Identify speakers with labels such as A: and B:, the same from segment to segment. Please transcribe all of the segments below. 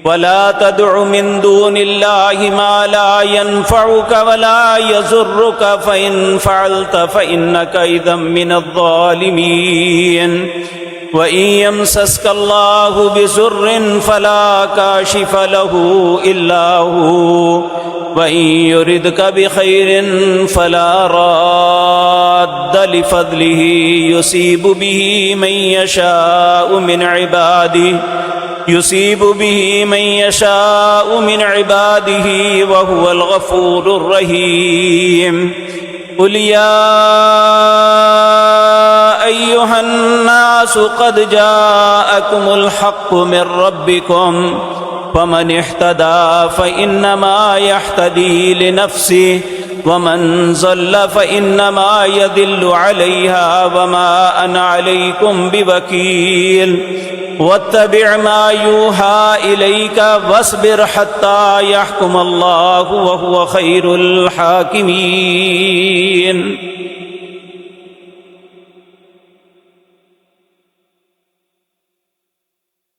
A: ولا تدع من دون الله ما لا ينفعك ولا يضرك فإن فعلت فإنك إذا من الظالمين وإن يمسسك الله بضر فلا كاشف له إلا هو وإن يردك بخير فلا راد لفضله يصيب به من يشاء من عباده وهو الغفور الرحيم قل يا أيها الناس قد جاءكم الحق من ربكم فمن اهتدى فإنما يهتدي لنفسه ومن ضل فإنما يضل عليها وما أنا عليكم بوكيل واتبع ما يوحى إليك واصبر حتى يحكم الله وهو خير الحاكمين۔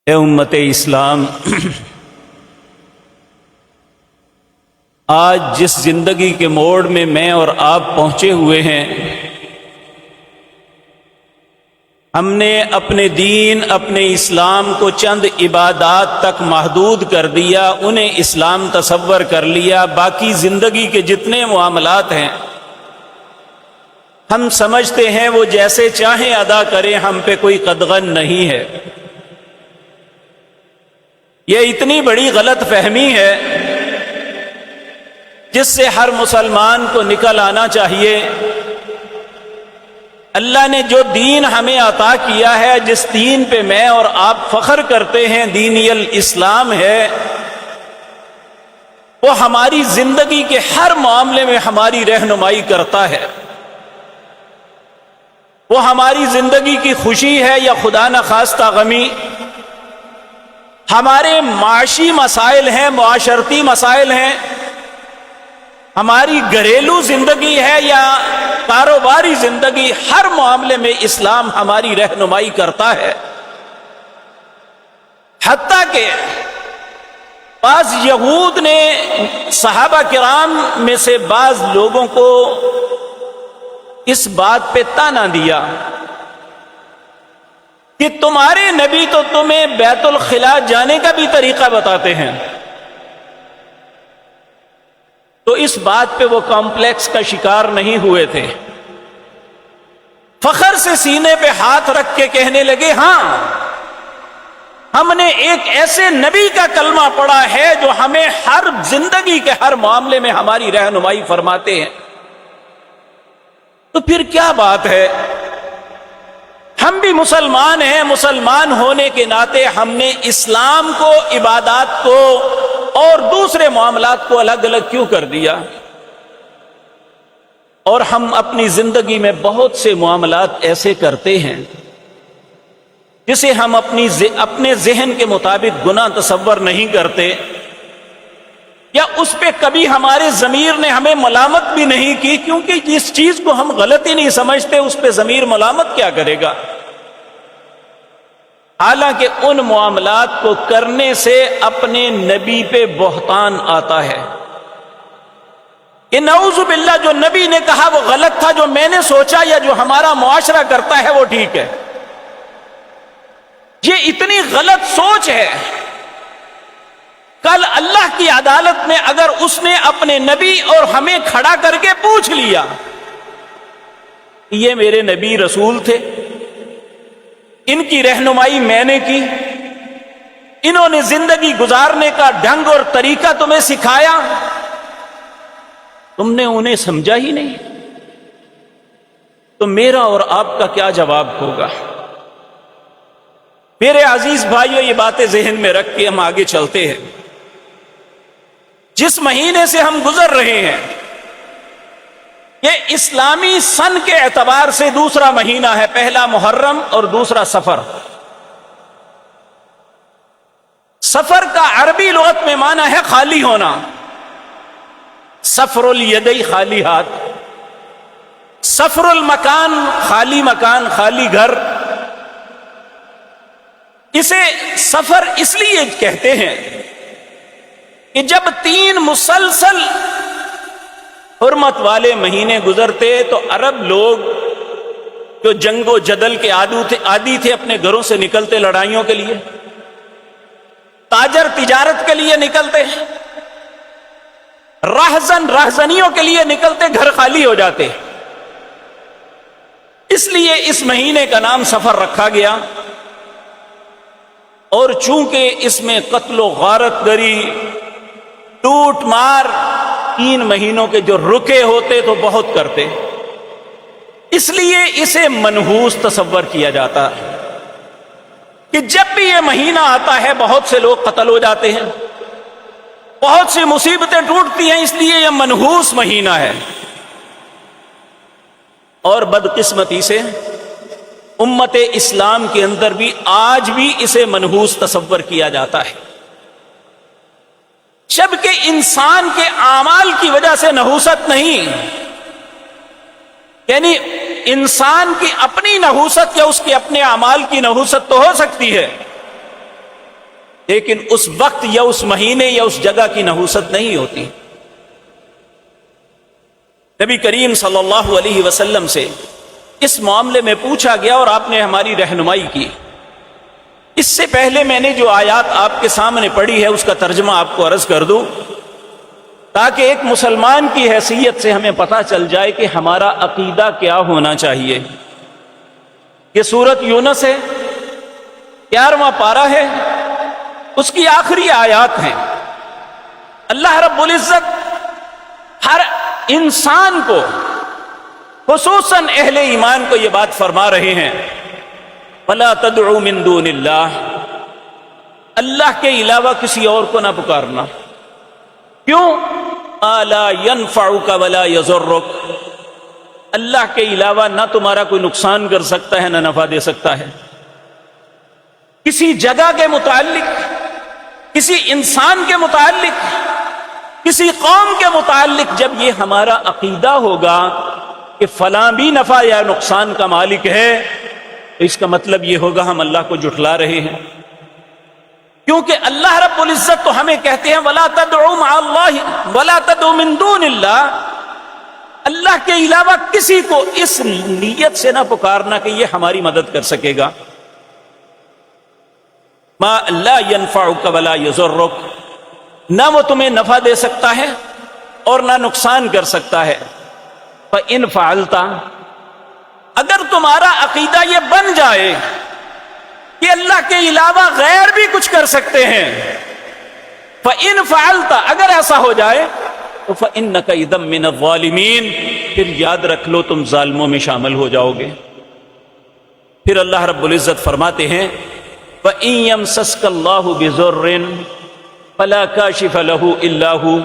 A: اے امت اسلام، آج جس زندگی کے موڑ میں میں اور آپ پہنچے ہوئے ہیں، ہم نے اپنے دین، اپنے اسلام کو چند عبادات تک محدود کر دیا، انہیں اسلام تصور کر لیا۔ باقی زندگی کے جتنے معاملات ہیں ہم سمجھتے ہیں وہ جیسے چاہیں ادا کریں، ہم پہ کوئی قدغن نہیں ہے۔ یہ اتنی بڑی غلط فہمی ہے جس سے ہر مسلمان کو نکل آنا چاہیے۔ اللہ نے جو دین ہمیں عطا کیا ہے، جس دین پہ میں اور آپ فخر کرتے ہیں، دین الاسلام ہے، وہ ہماری زندگی کے ہر معاملے میں ہماری رہنمائی کرتا ہے۔ وہ ہماری زندگی کی خوشی ہے یا خدا نخواستہ غمی، ہمارے معاشی مسائل ہیں، معاشرتی مسائل ہیں، ہماری گھریلو زندگی ہے یا کاروباری زندگی، ہر معاملے میں اسلام ہماری رہنمائی کرتا ہے۔ حتیٰ کہ بعض یہود نے صحابہ کرام میں سے بعض لوگوں کو اس بات پہ طعنہ دیا کہ تمہارے نبی تو تمہیں بیت الخلاء جانے کا بھی طریقہ بتاتے ہیں۔ تو اس بات پہ وہ کمپلیکس کا شکار نہیں ہوئے تھے، فخر سے سینے پہ ہاتھ رکھ کے کہنے لگے، ہاں ہم نے ایک ایسے نبی کا کلمہ پڑھا ہے جو ہمیں ہر زندگی کے ہر معاملے میں ہماری رہنمائی فرماتے ہیں۔ تو پھر کیا بات ہے، ہم بھی مسلمان ہیں، مسلمان ہونے کے ناطے ہم نے اسلام کو، عبادات کو اور دوسرے معاملات کو الگ الگ کیوں کر دیا؟ اور ہم اپنی زندگی میں بہت سے معاملات ایسے کرتے ہیں جسے ہم اپنے ذہن کے مطابق گناہ تصور نہیں کرتے، یا اس پہ کبھی ہمارے ضمیر نے ہمیں ملامت بھی نہیں کی، کیونکہ جس چیز کو ہم غلط ہی نہیں سمجھتے اس پہ ضمیر ملامت کیا کرے گا؟ حالانکہ ان معاملات کو کرنے سے اپنے نبی پہ بہتان آتا ہے کہ نعوذ باللہ جو نبی نے کہا وہ غلط تھا، جو میں نے سوچا یا جو ہمارا معاشرہ کرتا ہے وہ ٹھیک ہے۔ یہ اتنی غلط سوچ ہے، کل اللہ کی عدالت میں اگر اس نے اپنے نبی اور ہمیں کھڑا کر کے پوچھ لیا، یہ میرے نبی رسول تھے، ان کی رہنمائی میں نے کی، انہوں نے زندگی گزارنے کا ڈھنگ اور طریقہ تمہیں سکھایا، تم نے انہیں سمجھا ہی نہیں، تو میرا اور آپ کا کیا جواب ہوگا؟ میرے عزیز بھائیو، یہ باتیں ذہن میں رکھ کے ہم آگے چلتے ہیں۔ جس مہینے سے ہم گزر رہے ہیں، یہ اسلامی سن کے اعتبار سے دوسرا مہینہ ہے، پہلا محرم اور دوسرا سفر۔ سفر کا عربی لغت میں معنی ہے خالی ہونا، سفر الیدی خالی ہاتھ، سفر المکان خالی مکان، خالی گھر۔ اسے سفر اس لیے کہتے ہیں کہ جب 3 مسلسل حرمت والے مہینے گزرتے تو عرب لوگ جو جنگ و جدل کے عادی تھے اپنے گھروں سے نکلتے لڑائیوں کے لیے، تاجر تجارت کے لیے نکلتے، راہزنیوں کے لیے نکلتے، گھر خالی ہو جاتے. اس لیے اس مہینے کا نام سفر رکھا گیا. اور چونکہ اس میں قتل و غارت گری، ٹوٹ مار 3 مہینوں کے جو رکے ہوتے تو بہت کرتے، اس لیے اسے منحوس تصور کیا جاتا ہے کہ جب بھی یہ مہینہ آتا ہے بہت سے لوگ قتل ہو جاتے ہیں، بہت سی مصیبتیں ٹوٹتی ہیں، اس لیے یہ منحوس مہینہ ہے. اور بدقسمتی سے امت اسلام کے اندر بھی آج بھی اسے منحوس تصور کیا جاتا ہے، جبکہ انسان کے اعمال کی وجہ سے نحوست نہیں، یعنی انسان کی اپنی نحوست یا اس کے اپنے اعمال کی نحوست تو ہو سکتی ہے، لیکن اس وقت یا اس مہینے یا اس جگہ کی نحوست نہیں ہوتی. نبی کریم صلی اللہ علیہ وسلم سے اس معاملے میں پوچھا گیا اور آپ نے ہماری رہنمائی کی. اس سے پہلے میں نے جو آیات آپ کے سامنے پڑھی ہے اس کا ترجمہ آپ کو عرض کر دوں تاکہ ایک مسلمان کی حیثیت سے ہمیں پتہ چل جائے کہ ہمارا عقیدہ کیا ہونا چاہیے. یہ سورۃ یونس ہے، 11واں پارہ ہے، اس کی آخری آیات ہیں. اللہ رب العزت ہر انسان کو، خصوصاً اہل ایمان کو یہ بات فرما رہے ہیں وَلَا تَدْعُوا مِن دُونِ اللَّهِ، اللہ کے علاوہ کسی اور کو نہ پکارنا. کیوں؟ لَا يَنفَعُكَ وَلَا يَضُرُّكَ، اللہ کے علاوہ نہ تمہارا کوئی نقصان کر سکتا ہے نہ نفع دے سکتا ہے. کسی جگہ کے متعلق، کسی انسان کے متعلق، کسی قوم کے متعلق جب یہ ہمارا عقیدہ ہوگا کہ فلاں بھی نفع یا نقصان کا مالک ہے تو اس کا مطلب یہ ہوگا ہم اللہ کو جھٹلا رہے ہیں. کیونکہ اللہ رب العزت تو ہمیں کہتے ہیں وَلَا تَدْعُوا مَعَ اللَّهِ وَلَا تَدْعُوا مِن دُونِ اللَّهِ، اللہ کے علاوہ کسی کو اس نیت سے نہ پکارنا کہ یہ ہماری مدد کر سکے گا. مَا لَا يَنفَعُكَ وَلَا يَضُرُّكَ، نہ وہ تمہیں نفع دے سکتا ہے اور نہ نقصان کر سکتا ہے. فَإِن فَعَلْتَ، اگر تمہارا عقیدہ یہ بن جائے کہ اللہ کے علاوہ غیر بھی کچھ کر سکتے ہیں، فَإِن فَعَلْتَ، اگر ایسا ہو جائے تو فَإِنَّكَ إِذًا مِّنَ الظَّالِمِينَ، پھر یاد رکھ لو تم ظالموں میں شامل ہو جاؤ گے. پھر اللہ رب العزت فرماتے ہیں وَإِن يَمْسَسْكَ اللَّهُ بِضُرٍّ فَلَا كَاشِفَ لَهُ إِلَّا هُوَ،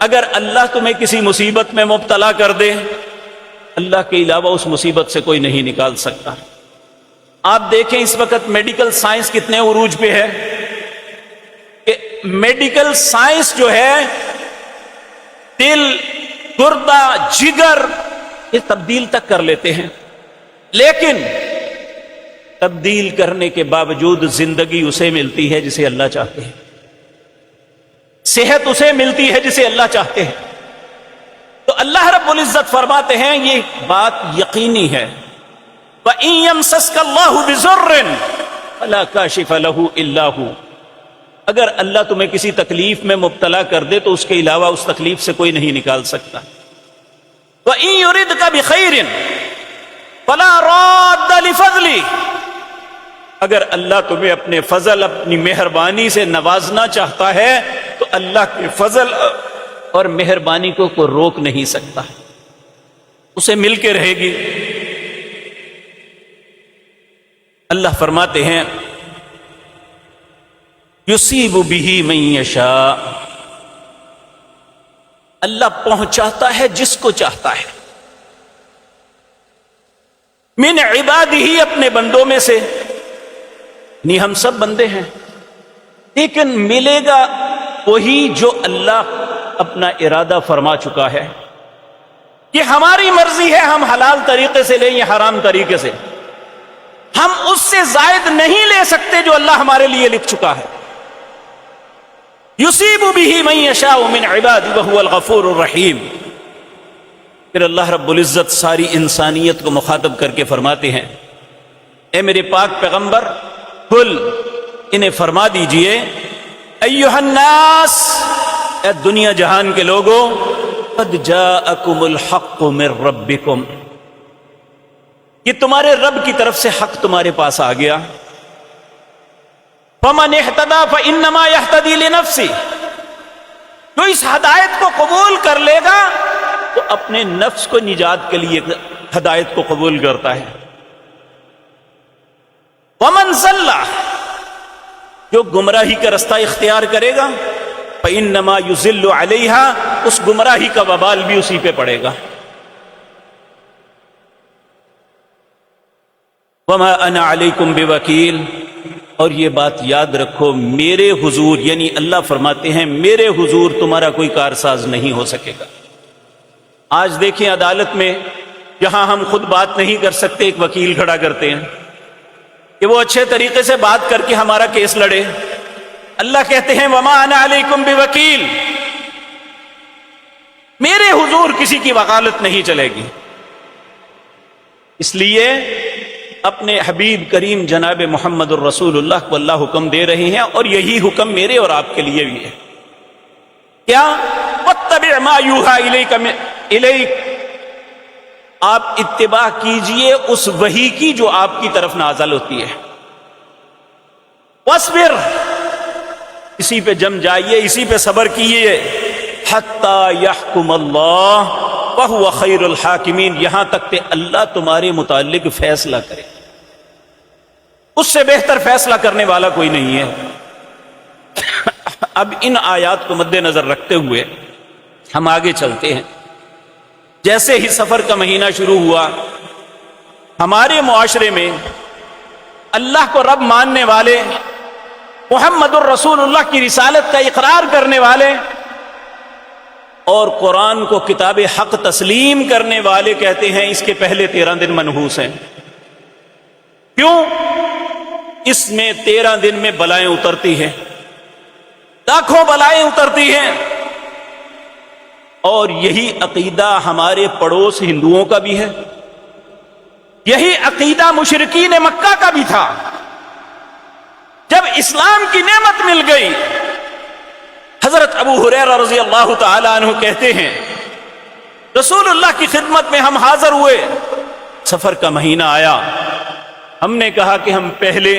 A: اگر اللہ تمہیں کسی مصیبت میں مبتلا کر دے، اللہ کے علاوہ اس مصیبت سے کوئی نہیں نکال سکتا. آپ دیکھیں اس وقت میڈیکل سائنس کتنے عروج پہ ہے کہ میڈیکل سائنس جو ہے دل، گردہ، جگر یہ تبدیل تک کر لیتے ہیں، لیکن تبدیل کرنے کے باوجود زندگی اسے ملتی ہے جسے اللہ چاہتے ہیں، صحت اسے ملتی ہے جسے اللہ چاہتے ہیں. تو اللہ رب العزت فرماتے ہیں یہ بات یقینی ہے وَإِن يَمْسَسْكَ اللَّهُ بِضُرٍّ فَلَا كَاشِفَ لَهُ إِلَّا هُوَ، اگر اللہ تمہیں کسی تکلیف میں مبتلا کر دے تو اس کے علاوہ اس تکلیف سے کوئی نہیں نکال سکتا. وَإِن يُرِدْكَ بِخَيْرٍ فَلَا رَادَّ لِفَضْلِهِ، اگر اللہ تمہیں اپنے فضل، اپنی مہربانی سے نوازنا چاہتا ہے تو اللہ کے فضل اور مہربانی کو کوئی روک نہیں سکتا، اسے مل کے رہے گی. اللہ فرماتے ہیں یصیب بہ من یشاء، اللہ پہنچاتا ہے جس کو چاہتا ہے، من عبادہ، اپنے بندوں میں سے. نہیں ہم سب بندے ہیں، لیکن ملے گا وہی جو اللہ اپنا ارادہ فرما چکا ہے. یہ ہماری مرضی ہے ہم حلال طریقے سے لیں یا حرام طریقے سے، ہم اس سے زائد نہیں لے سکتے جو اللہ ہمارے لیے لکھ چکا ہے. یصیب بہ من یشاء من عبادہ وہو الغفور الرحیم۔ پھر اللہ رب العزت ساری انسانیت کو مخاطب کر کے فرماتے ہیں، اے میرے پاک پیغمبر، قل انہیں فرما دیجئے، ایھا الناس، اے دنیا جہان کے لوگوں، قد جاءکم الحق من ربکم، یہ تمہارے رب کی طرف سے حق تمہارے پاس آ گیا۔ فمن اہتدی فانما یہتدی لنفسہ، جو اس ہدایت کو قبول کر لے گا تو اپنے نفس کو نجات کے لیے ہدایت کو قبول کرتا ہے۔ ومن ضل، جو گمراہی کا رستہ اختیار کرے گا، فانما یضل علیہا، اس گمراہی کا وبال بھی اسی پہ پڑے گا۔ وما انا علیکم بوکیل، اور یہ بات یاد رکھو، میرے حضور یعنی اللہ فرماتے ہیں میرے حضور تمہارا کوئی کارساز نہیں ہو سکے گا۔ آج دیکھیں عدالت میں جہاں ہم خود بات نہیں کر سکتے، ایک وکیل کھڑا کرتے ہیں کہ وہ اچھے طریقے سے بات کر کے ہمارا کیس لڑے۔ اللہ کہتے ہیں وما انا علیکم بوکیل، میرے حضور کسی کی وکالت نہیں چلے گی۔ اس لیے اپنے حبیب کریم جناب محمد الرسول اللہ کو اللہ حکم دے رہے ہیں، اور یہی حکم میرے اور آپ کے لیے بھی ہے۔ کیا؟ واتبع ما یوحی الیک، آپ اتباع کیجئے اس وحی کی جو آپ کی طرف نازل ہوتی ہے۔ واصبر، اسی پہ جم جائیے، اسی پہ صبر کیجئے، حتی یحکم اللہ وہو خیر الحاکمین، یہاں تک کہ اللہ تمہارے متعلق فیصلہ کرے، اس سے بہتر فیصلہ کرنے والا کوئی نہیں ہے۔ اب ان آیات کو مد نظر رکھتے ہوئے ہم آگے چلتے ہیں۔ جیسے ہی سفر کا مہینہ شروع ہوا، ہمارے معاشرے میں اللہ کو رب ماننے والے، محمد الرسول اللہ کی رسالت کا اقرار کرنے والے اور قرآن کو کتاب حق تسلیم کرنے والے کہتے ہیں اس کے پہلے 13 دن منحوس ہیں۔ کیوں؟ اس میں 13 دن میں بلائیں اترتی ہیں، لاکھوں بلائیں اترتی ہیں، اور یہی عقیدہ ہمارے پڑوس ہندوؤں کا بھی ہے، یہی عقیدہ مشرکین مکہ کا بھی تھا۔ جب اسلام کی نعمت مل گئی، حضرت ابو ہریرہ رضی اللہ تعالی عنہ کہتے ہیں رسول اللہ کی خدمت میں ہم حاضر ہوئے، سفر کا مہینہ آیا، ہم نے کہا کہ ہم پہلے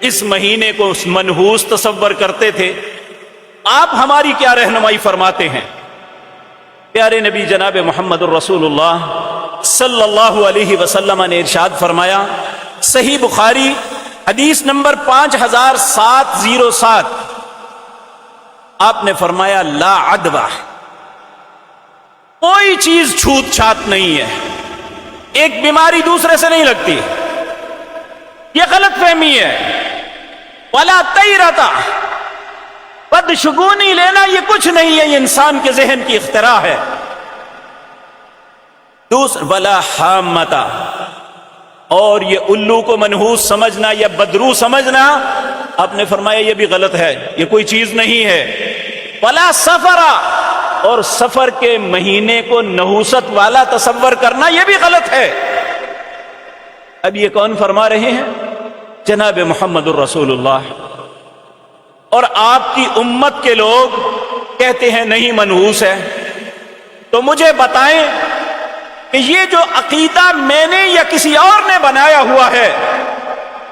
A: اس مہینے کو منحوس تصور کرتے تھے، آپ ہماری کیا رہنمائی فرماتے ہیں؟ پیارے نبی جناب محمد الرسول اللہ صلی اللہ علیہ وسلم نے ارشاد فرمایا، صحیح بخاری حدیث نمبر 5707، آپ نے فرمایا لا عدوہ، کوئی چیز چھوت چھات نہیں ہے، ایک بیماری دوسرے سے نہیں لگتی، یہ غلط فہمی ہے۔ ولا طیرۃ، بدشگونی لینا یہ کچھ نہیں ہے، یہ انسان کے ذہن کی اختراع ہے۔ دوسرا ولا حامۃ، اور یہ الو کو منحوس سمجھنا یا بدرو سمجھنا، آپ نے فرمایا یہ بھی غلط ہے، یہ کوئی چیز نہیں ہے۔ ولا سفر، اور سفر کے مہینے کو نحوست والا تصور کرنا یہ بھی غلط ہے۔ اب یہ کون فرما رہے ہیں؟ جناب محمد الرسول اللہ، اور آپ کی امت کے لوگ کہتے ہیں نہیں منحوس ہے۔ تو مجھے بتائیں کہ یہ جو عقیدہ میں نے یا کسی اور نے بنایا ہوا ہے،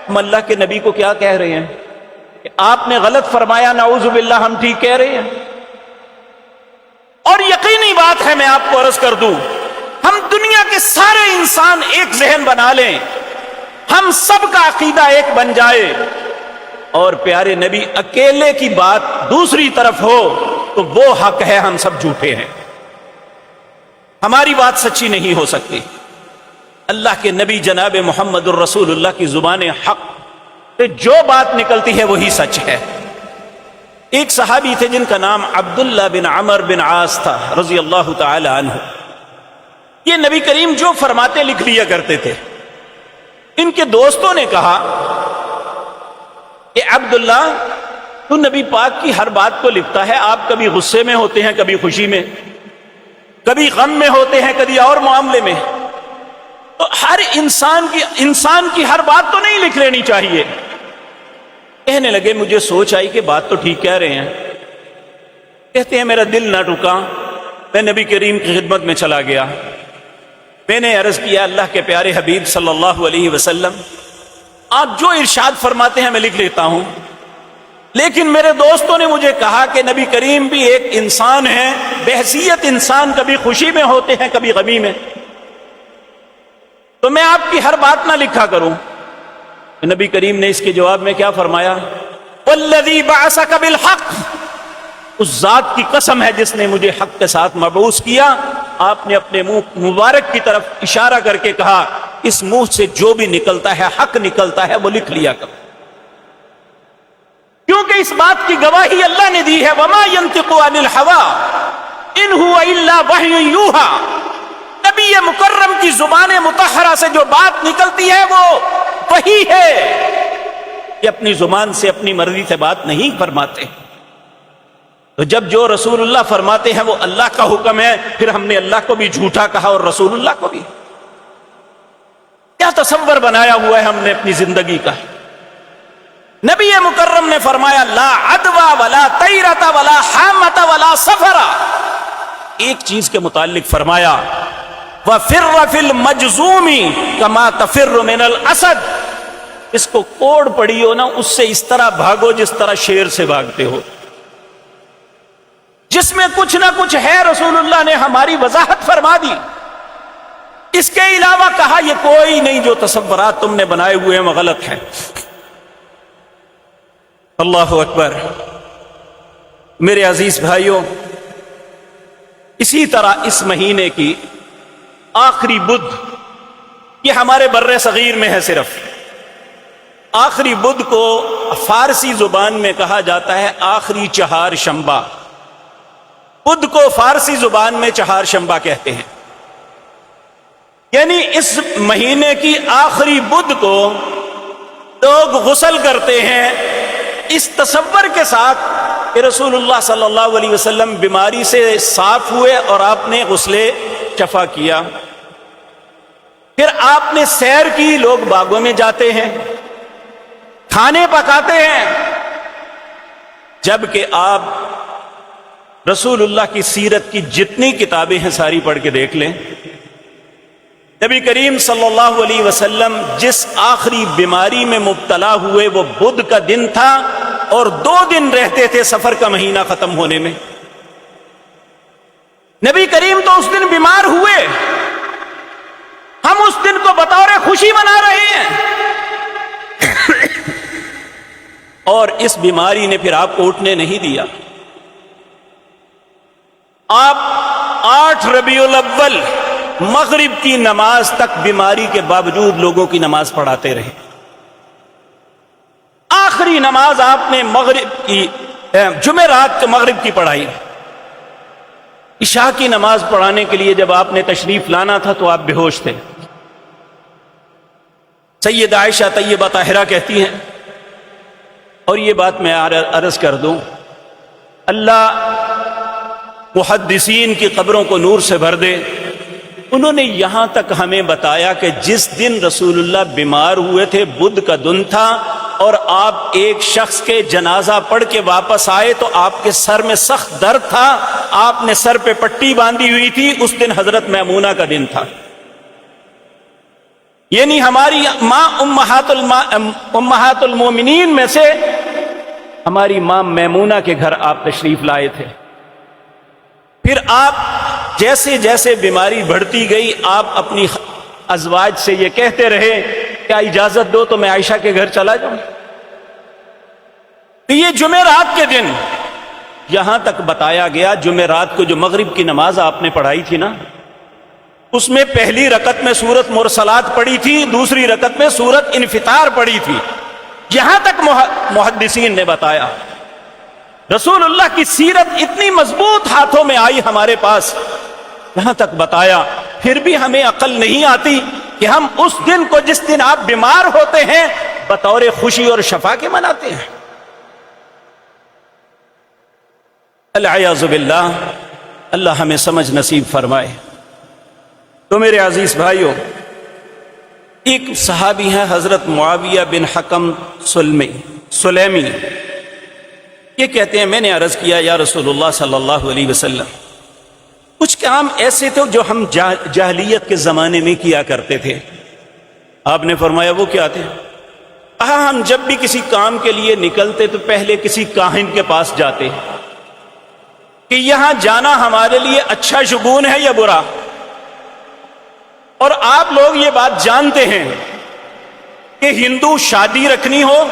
A: ہم اللہ کے نبی کو کیا کہہ رہے ہیں کہ آپ نے غلط فرمایا، نعوذ باللہ ہم ٹھیک کہہ رہے ہیں؟ اور یقینی بات ہے، میں آپ کو عرض کر دوں، ہم دنیا کے سارے انسان ایک ذہن بنا لیں، ہم سب کا عقیدہ ایک بن جائے، اور پیارے نبی اکیلے کی بات دوسری طرف ہو تو وہ حق ہے، ہم سب جھوٹے ہیں، ہماری بات سچی نہیں ہو سکتی۔ اللہ کے نبی جناب محمد الرسول اللہ کی زبان حق سے جو بات نکلتی ہے وہی سچ ہے۔ ایک صحابی تھے جن کا نام عبداللہ بن عمر بن عاص تھا رضی اللہ تعالی عنہ، یہ نبی کریم جو فرماتے لکھ لیا کرتے تھے۔ ان کے دوستوں نے کہا کہ عبداللہ تو نبی پاک کی ہر بات کو لکھتا ہے. آپ کبھی غصے میں ہوتے ہیں، کبھی خوشی میں، کبھی غم میں ہوتے ہیں، کبھی اور معاملے میں. تو ہر انسان کی ہر بات تو نہیں لکھ لینی چاہیے. کہنے لگے مجھے سوچ آئی کہ بات تو ٹھیک کہہ رہے ہیں. کہتے ہیں میرا دل نہ رکا، میں نبی کریم کی خدمت میں چلا گیا. میں نے عرض کیا اللہ کے پیارے حبیب صلی اللہ علیہ وسلم آپ جو ارشاد فرماتے ہیں میں لکھ لیتا ہوں، لیکن میرے دوستوں نے مجھے کہا کہ نبی کریم بھی ایک انسان ہے، بحیثیت انسان کبھی خوشی میں ہوتے ہیں کبھی غمی میں، تو میں آپ کی ہر بات نہ لکھا کروں. نبی کریم نے اس کے جواب میں کیا فرمایا؟ والذی بعثک بالحق، اس ذات کی قسم ہے جس نے مجھے حق کے ساتھ مبعوث کیا. آپ نے اپنے منہ مبارک کی طرف اشارہ کر کے کہا اس منہ سے جو بھی نکلتا ہے حق نکلتا ہے وہ لکھ لیا کرو، کیونکہ اس بات کی گواہی اللہ نے دی ہے وما ينطق عن الهوى ان هو الا وحی یوحى. نبی مکرم کی زبان مطہرہ سے جو بات نکلتی ہے وہ وحی ہے. یہ اپنی زبان سے اپنی مرضی سے بات نہیں فرماتے. تو جب جو رسول اللہ فرماتے ہیں وہ اللہ کا حکم ہے، پھر ہم نے اللہ کو بھی جھوٹا کہا اور رسول اللہ کو بھی؟ کیا تصور بنایا ہوا ہے ہم نے اپنی زندگی کا؟ نبی مکرم نے فرمایا لا عدوى ولا طیرۃ ولا حامۃ ولا سفر. ایک چیز کے متعلق فرمایا وَفِرَّ فِي الْمَجْزُومِ كَمَا تَفِرُّ مِنَ الْأَسَدِ. اس کو کوڑ پڑی ہو نا، اس سے اس طرح بھاگو جس طرح شیر سے بھاگتے ہو. جس میں کچھ نہ کچھ ہے رسول اللہ نے ہماری وضاحت فرما دی. اس کے علاوہ کہا یہ کوئی نہیں، جو تصورات تم نے بنائے ہوئے ہیں وہ غلط ہیں. اللہ اکبر. میرے عزیز بھائیوں، اسی طرح اس مہینے کی آخری بدھ، یہ ہمارے بر صغیر میں ہے صرف. آخری بدھ کو فارسی زبان میں کہا جاتا ہے آخری چہار شنبہ. بدھ کو فارسی زبان میں چہار شنبہ کہتے ہیں. یعنی اس مہینے کی آخری بدھ کو لوگ غسل کرتے ہیں اس تصور کے ساتھ کہ رسول اللہ صلی اللہ علیہ وسلم بیماری سے صاف ہوئے اور آپ نے غسل شفا کیا. پھر آپ نے سیر کی، لوگ باغوں میں جاتے ہیں، کھانے پکاتے ہیں. جبکہ آپ رسول اللہ کی سیرت کی جتنی کتابیں ہیں ساری پڑھ کے دیکھ لیں. نبی کریم صلی اللہ علیہ وسلم جس آخری بیماری میں مبتلا ہوئے وہ بدھ کا دن تھا، اور 2 دن رہتے تھے سفر کا مہینہ ختم ہونے میں. نبی کریم تو اس دن بیمار ہوئے، ہم اس دن کو بطور خوشی منا رہے ہیں. اور اس بیماری نے پھر آپ کو اٹھنے نہیں دیا. آپ 8 ربیع الاول مغرب کی نماز تک بیماری کے باوجود لوگوں کی نماز پڑھاتے رہے. آخری نماز آپ نے مغرب کی جمعرات کے مغرب کی پڑھائی. عشاء کی نماز پڑھانے کے لیے جب آپ نے تشریف لانا تھا تو آپ بے ہوش تھے. سید عائشہ طیبہ طاہرہ کہتی ہیں، اور یہ بات میں عرض کر دوں، اللہ محدثین کی قبروں کو نور سے بھر دے. انہوں نے یہاں تک ہمیں بتایا کہ جس دن رسول اللہ بیمار ہوئے تھے بدھ کا دن تھا، اور آپ ایک شخص کے جنازہ پڑھ کے واپس آئے تو آپ کے سر میں سخت درد تھا، آپ نے سر پہ پٹی باندھی ہوئی تھی. اس دن حضرت میمونہ کا دن تھا. یعنی ہماری ماں امہات المومنین میں سے ہماری ماں میمونہ کے گھر آپ تشریف لائے تھے. پھر آپ جیسے جیسے بیماری بڑھتی گئی آپ اپنی ازواج سے یہ کہتے رہے کیا اجازت دو تو میں عائشہ کے گھر چلا جاؤں. تو یہ جمعرات کے دن یہاں تک بتایا گیا، جمعرات کو جو مغرب کی نماز آپ نے پڑھائی تھی نا، اس میں پہلی رکعت میں سورت مرسلات پڑھی تھی، دوسری رکعت میں سورت انفطار پڑھی تھی. یہاں تک محدثین نے بتایا. رسول اللہ کی سیرت اتنی مضبوط ہاتھوں میں آئی ہمارے پاس، یہاں تک بتایا. پھر بھی ہمیں عقل نہیں آتی کہ ہم اس دن کو جس دن آپ بیمار ہوتے ہیں بطور خوشی اور شفا کے مناتے ہیں. العیاذ باللہ، اللہ ہمیں سمجھ نصیب فرمائے۔ تو میرے عزیز بھائیوں، ایک صحابی ہیں حضرت معاویہ بن حکم سلیمی، یہ کہتے ہیں میں نے عرض کیا یا رسول اللہ صلی اللہ علیہ وسلم، کچھ کام ایسے تھے جو ہم جاہلیت کے زمانے میں کیا کرتے تھے۔ آپ نے فرمایا وہ کیا تھے؟ ہم جب بھی کسی کام کے لیے نکلتے تو پہلے کسی کاہن کے پاس جاتے کہ یہاں جانا ہمارے لیے اچھا شگون ہے یا برا۔ اور آپ لوگ یہ بات جانتے ہیں کہ ہندو شادی رکھنی ہو،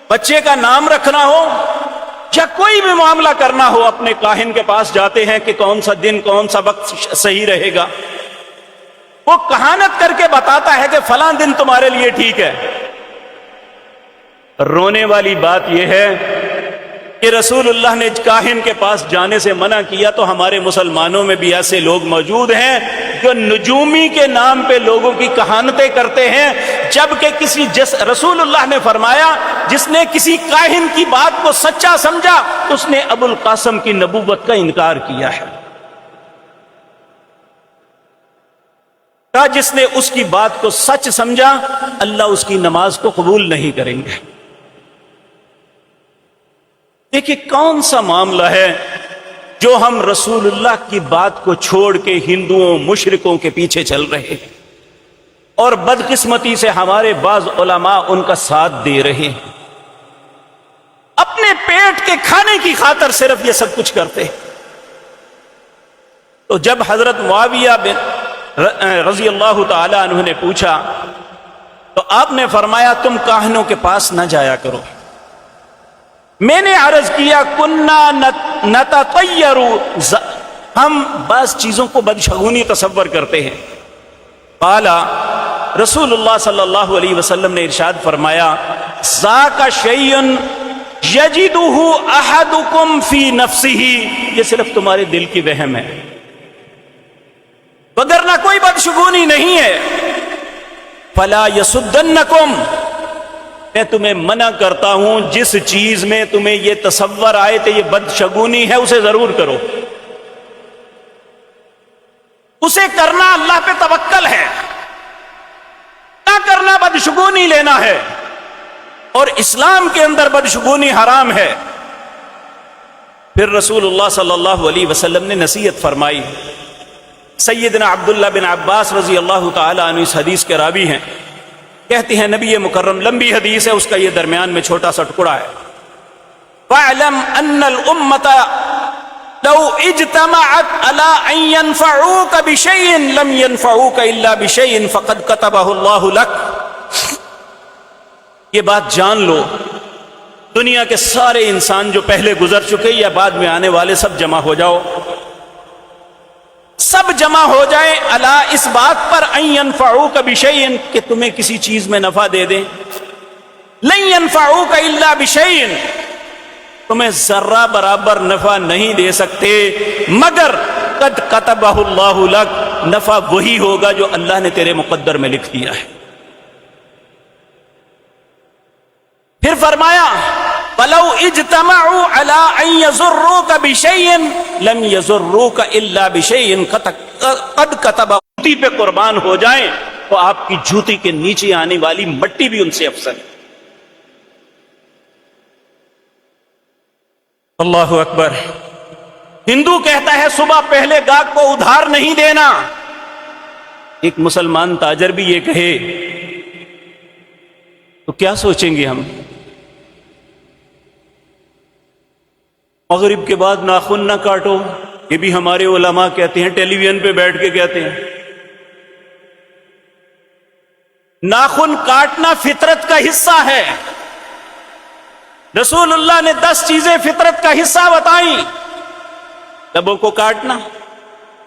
A: بچے کا نام رکھنا ہو یا کوئی بھی معاملہ کرنا ہو، اپنے کاہن کے پاس جاتے ہیں کہ کون سا دن کون سا وقت صحیح رہے گا۔ وہ کہانت کر کے بتاتا ہے کہ فلاں دن تمہارے لیے ٹھیک ہے۔ رونے والی بات یہ ہے کہ رسول اللہ نے کاہن کے پاس جانے سے منع کیا تو ہمارے مسلمانوں میں بھی ایسے لوگ موجود ہیں جو نجومی کے نام پہ لوگوں کی کہانتیں کرتے ہیں، جبکہ رسول اللہ نے فرمایا جس نے کسی کاہن کی بات کو سچا سمجھا اس نے ابو القاسم کی نبوت کا انکار کیا ہے، جس نے اس کی بات کو سچ سمجھا اللہ اس کی نماز کو قبول نہیں کریں گے۔ دیکھیں کون سا معاملہ ہے جو ہم رسول اللہ کی بات کو چھوڑ کے ہندوؤں مشرکوں کے پیچھے چل رہے ہیں، اور بدقسمتی سے ہمارے بعض علماء ان کا ساتھ دے رہے ہیں، اپنے پیٹ کے کھانے کی خاطر صرف یہ سب کچھ کرتے ہیں۔ تو جب حضرت معاویہ بن رضی اللہ تعالی عنہ نے پوچھا تو آپ نے فرمایا تم کاہنوں کے پاس نہ جایا کرو۔ میں نے عرض کیا کننا نتطیر، ہم بعض چیزوں کو بدشگونی تصور کرتے ہیں۔ قال رسول اللہ صلی اللہ علیہ وسلم نے ارشاد فرمایا ذاک شیء یجدہ احدکم فی نفسہ، یہ صرف تمہارے دل کی وہم ہے، وگرنہ کوئی بدشگونی نہیں ہے۔ فلا یصدنکم، میں تمہیں منع کرتا ہوں جس چیز میں تمہیں یہ تصور آئے کہ یہ بدشگونی ہے اسے ضرور کرو، اسے کرنا اللہ پہ توکل ہے، نہ کرنا بدشگونی لینا ہے، اور اسلام کے اندر بدشگونی حرام ہے۔ پھر رسول اللہ صلی اللہ علیہ وسلم نے نصیحت فرمائی۔ سیدنا عبداللہ بن عباس رضی اللہ تعالی عنہ اس حدیث کے راوی ہیں، کہتے ہیں نبی مکرم، لمبی حدیث ہے، اس کا یہ درمیان میں چھوٹا سا ٹکڑا ہے، فَاعْلَمْ أَنَّ الْأُمَّةَ لَوْ اجْتَمَعَتْ عَلَىٰ أَن يَنْفَعُوكَ بِشَيْءٍ لَمْ يَنْفَعُوكَ إِلَّا بِشَيْءٍ فَقَدْ كَتَبَهُ اللَّهُ لَكَ۔ یہ بات جان لو، دنیا کے سارے انسان جو پہلے گزر چکے یا بعد میں آنے والے سب جمع ہو جاؤ، سب جمع ہو جائیں الا اس بات پر ان ينفعوك بشيء کہ تمہیں کسی چیز میں نفع دے دیں، لن ينفعوك الا بشيء، تمہیں ذرہ برابر نفع نہیں دے سکتے مگر قد كتبه الله لك، نفع وہی ہوگا جو اللہ نے تیرے مقدر میں لکھ دیا ہے۔ پھر فرمایا فَلَوْ اجْتَمَعُوا عَلَىٰ أَن يَضُرُّوكَ بِشَيْءٍ لَمْ يَضُرُّوكَ إِلَّا بِشَيْءٍ قَدْ كَتَبَ، جوتی پہ قربان ہو جائیں تو آپ کی جوتی کے نیچے آنے والی مٹی بھی ان سے افضل ہے۔ اللہ اکبر۔ ہندو کہتا ہے صبح پہلے گاہک کو ادھار نہیں دینا، ایک مسلمان تاجر بھی یہ کہے تو کیا سوچیں گے ہم؟ مغرب کے بعد ناخن نہ کاٹو، یہ بھی ہمارے علماء کہتے ہیں، ٹیلی ویژن پہ بیٹھ کے کہتے ہیں۔ ناخن کاٹنا فطرت کا حصہ ہے، رسول اللہ نے 10 چیزیں فطرت کا حصہ بتائیں، لبوں کو کاٹنا،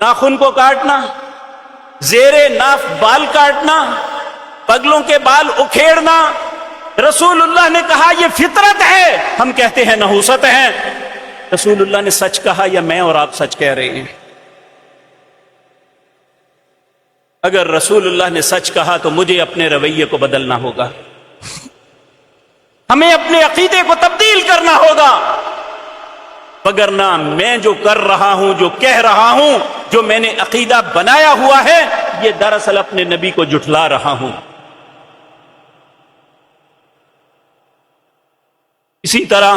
A: ناخن کو کاٹنا، زیر ناف بال کاٹنا، بغلوں کے بال اکھیڑنا، رسول اللہ نے کہا یہ فطرت ہے، ہم کہتے ہیں نحوست ہے۔ رسول اللہ نے سچ کہا یا میں اور آپ سچ کہہ رہے ہیں؟ اگر رسول اللہ نے سچ کہا تو مجھے اپنے رویے کو بدلنا ہوگا، ہمیں اپنے عقیدے کو تبدیل کرنا ہوگا۔ وگرنہ میں جو کر رہا ہوں، جو کہہ رہا ہوں، جو میں نے عقیدہ بنایا ہوا ہے، یہ دراصل اپنے نبی کو جھٹلا رہا ہوں۔ اسی طرح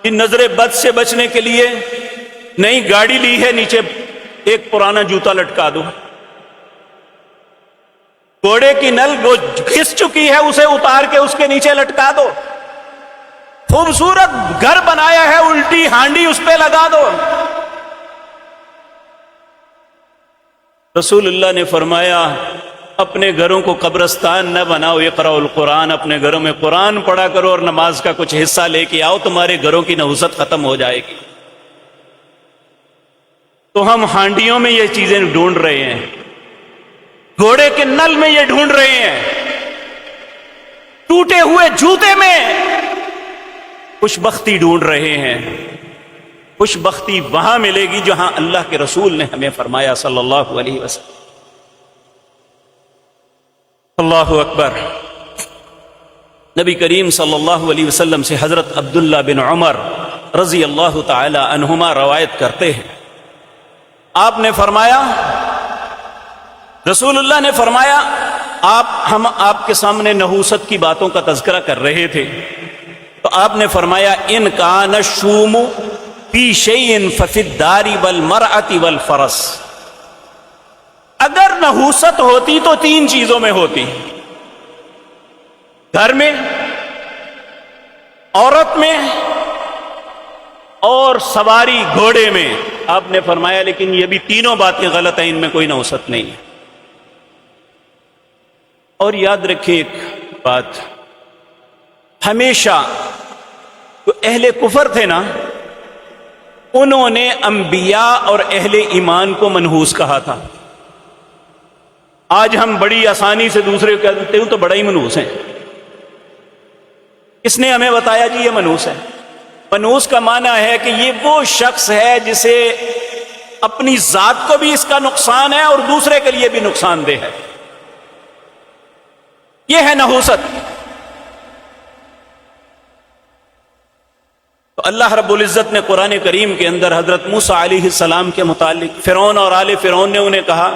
A: ان نظر بد سے بچنے کے لیے نئی گاڑی لی ہے، نیچے ایک پرانا جوتا لٹکا دو۔ گھوڑے کی نل وہ گھس چکی ہے، اسے اتار کے اس کے نیچے لٹکا دو۔ خوبصورت گھر بنایا ہے، الٹی ہانڈی اس پہ لگا دو۔ رسول اللہ نے فرمایا اپنے گھروں کو قبرستان نہ بناؤ، اقرأوا القرآن، اپنے گھروں میں قرآن پڑھا کرو اور نماز کا کچھ حصہ لے کے آؤ، تمہارے گھروں کی نحوست ختم ہو جائے گی۔ تو ہم ہانڈیوں میں یہ چیزیں ڈھونڈ رہے ہیں، گھوڑے کے نل میں یہ ڈھونڈ رہے ہیں، ٹوٹے ہوئے جوتے میں خوش بختی ڈھونڈ رہے ہیں۔ خوش بختی وہاں ملے گی جہاں اللہ کے رسول نے ہمیں فرمایا صلی اللہ علیہ وسلم۔ اللہ اکبر۔ نبی کریم صلی اللہ علیہ وسلم سے حضرت عبداللہ بن عمر رضی اللہ تعالی عنہما روایت کرتے ہیں، آپ نے فرمایا، رسول اللہ نے فرمایا، ہم آپ کے سامنے نحوست کی باتوں کا تذکرہ کر رہے تھے، تو آپ نے فرمایا ان کان الشوم فی شیء ففی الدار والمرأة والفرس، اگر نحوست ہوتی تو تین چیزوں میں ہوتی، گھر میں، عورت میں اور سواری گھوڑے میں۔ آپ نے فرمایا لیکن یہ بھی تینوں باتیں غلط ہیں، ان میں کوئی نحوست نہیں ہے۔ اور یاد رکھیں ایک بات، ہمیشہ جو اہل کفر تھے نا، انہوں نے انبیاء اور اہل ایمان کو منحوس کہا تھا۔ آج ہم بڑی آسانی سے دوسرے کو کہتے ہیں تو بڑا ہی منحوس ہیں۔ کس نے ہمیں بتایا جی یہ منحوس ہے؟ منحوس کا معنی ہے کہ یہ وہ شخص ہے جسے اپنی ذات کو بھی اس کا نقصان ہے اور دوسرے کے لیے بھی نقصان دہ ہے، یہ ہے نحوست۔ تو اللہ رب العزت نے قرآن کریم کے اندر حضرت موسیٰ علیہ السلام کے متعلق فرعون اور آل فرعون نے انہیں کہا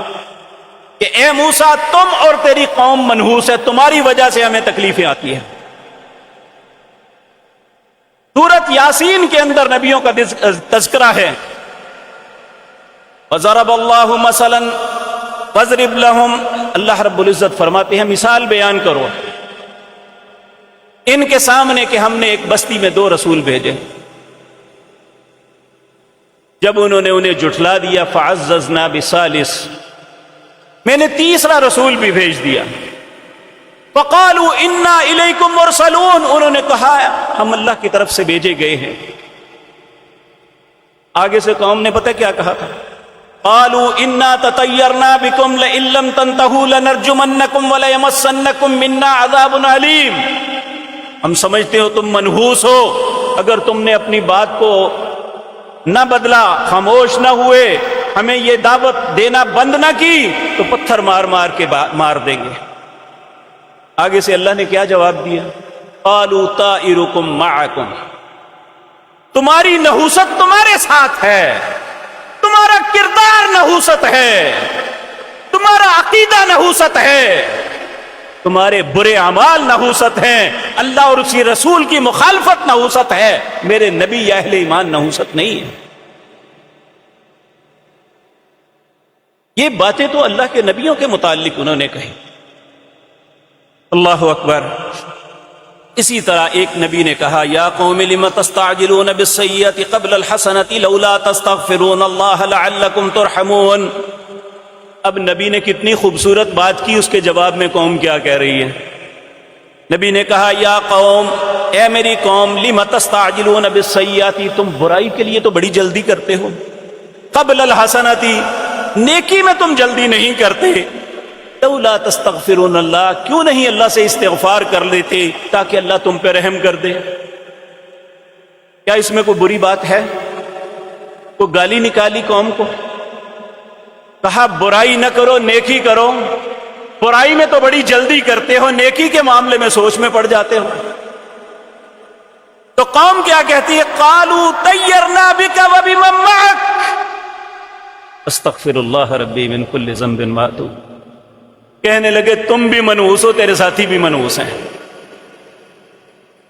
A: کہ اے موسیٰ تم اور تیری قوم منحوس ہے، تمہاری وجہ سے ہمیں تکلیفیں آتی ہیں۔ سورۃ یاسین کے اندر نبیوں کا تذکرہ ہے، وَضَرَبَ اللَّهُ مَثَلًا فَاضْرِبْ لَهُمْ، اللہ رب العزت فرماتے ہیں مثال بیان کرو ان کے سامنے کہ ہم نے ایک بستی میں 2 رسول بھیجے، جب انہوں نے انہیں جھٹلا دیا فَعَزَّزْنَا بِثَالِثٍ، میں نے تیسرا رسول بھی بھیج دیا، فَقَالُوا إِنَّا إِلَيْكُمْ مُرْسَلُونَ، انہوں نے کہا ہم اللہ کی طرف سے بھیجے گئے ہیں۔ آگے سے قوم نے پتہ کیا کہا تھا؟ قَالُوا إِنَّا تَطَيَّرْنَا بِكُمْ لَئِن لَّمْ تَنْتَهُوا لَنَرْجُمَنَّكُمْ وَلَيَمَسَّنَّكُمْ مِنَّا عَذَابٌ أَلِيمٌ، ہم سمجھتے ہو تم منحوس ہو، اگر تم نے اپنی بات کو نہ بدلا، خاموش نہ ہوئے، ہمیں یہ دعوت دینا بند نہ کی تو پتھر مار مار کے مار دیں گے۔ آگے سے اللہ نے کیا جواب دیا؟ قَالُوا طَائِرُكُمْ مَعَكُمْ، تمہاری نحوست تمہارے ساتھ ہے، تمہارا کردار نحوست ہے، تمہارا عقیدہ نحوست ہے، تمہارے برے اعمال نحوست ہیں، اللہ اور اسی رسول کی مخالفت نحوست ہے، میرے نبی یا اہل ایمان نحوست نہیں ہے۔ یہ باتیں تو اللہ کے نبیوں کے متعلق انہوں نے کہی۔ اللہ اکبر۔ اسی طرح ایک نبی نے کہا یا قوم لم تستعجلون بالسیئۃ قبل الحسنۃ لولا تستغفرون اللہ لعلکم ترحمون۔ اب نبی نے کتنی خوبصورت بات کی، اس کے جواب میں قوم کیا کہہ رہی ہے؟ نبی نے کہا یا قوم، اے میری قوم، لم تستعجلون بالسیئۃ، تم برائی کے لیے تو بڑی جلدی کرتے ہو، قبل الحسنۃ، نیکی میں تم جلدی نہیں کرتے، لولا تستغفرون اللہ، کیوں نہیں اللہ سے استغفار کر لیتے تاکہ اللہ تم پہ رحم کر دے؟ کیا اس میں کوئی بری بات ہے؟ کوئی گالی نکالی قوم کو؟ کہا برائی نہ کرو نیکی کرو، برائی میں تو بڑی جلدی کرتے ہو، نیکی کے معاملے میں سوچ میں پڑ جاتے ہو۔ تو قوم کیا کہتی ہے؟ قالوا طیرنا بک وبمن معک استغفر اللہ ربی من کل ذنب واتوب، کہنے لگے تم بھی منحوس ہو، تیرے ساتھی بھی منحوس ہیں۔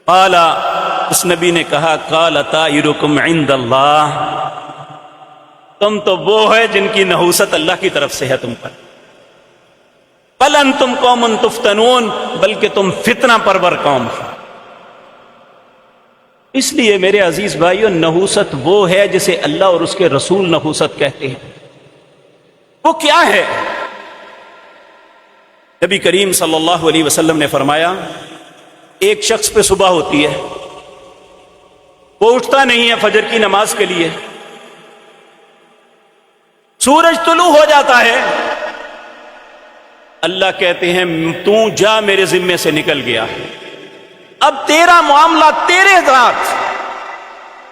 A: قال، اس نبی نے کہا قال طائرکم عند اللہ، تم تو وہ ہے جن کی نحوست اللہ کی طرف سے ہے تم پر، بل انتم قوم تفتنون، بلکہ تم فتنہ پرور قوم ہو۔ اس لیے میرے عزیز بھائیو، نحوست وہ ہے جسے اللہ اور اس کے رسول نحوست کہتے ہیں۔ وہ کیا ہے؟ نبی کریم صلی اللہ علیہ وسلم نے فرمایا، ایک شخص پہ صبح ہوتی ہے، وہ اٹھتا نہیں ہے فجر کی نماز کے لیے، سورج طلوع ہو جاتا ہے، اللہ کہتے ہیں تو جا، میرے ذمے سے نکل گیا، اب تیرا معاملہ تیرے ذات،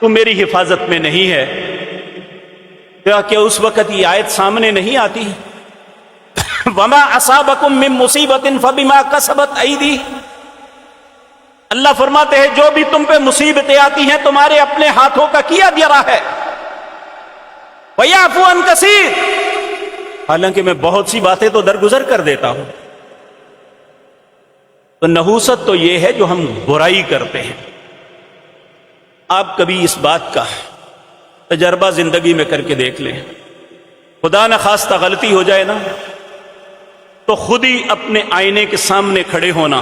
A: تو میری حفاظت میں نہیں ہے۔ کیا اس وقت یہ آیت سامنے نہیں آتی؟ وما اصابکم من مصیبت فبما کسبت ایدی، اللہ فرماتے ہیں جو بھی تم پہ مصیبتیں آتی ہیں تمہارے اپنے ہاتھوں کا کیا گیا ہے۔ وَيَعْفُو عَنْ كَثِيرٍ، حالانکہ میں بہت سی باتیں تو درگزر کر دیتا ہوں۔ تو نحوست تو یہ ہے جو ہم برائی کرتے ہیں۔ آپ کبھی اس بات کا تجربہ زندگی میں کر کے دیکھ لیں، خدا نہ خواستہ غلطی ہو جائے نا، تو خود ہی اپنے آئینے کے سامنے کھڑے ہونا،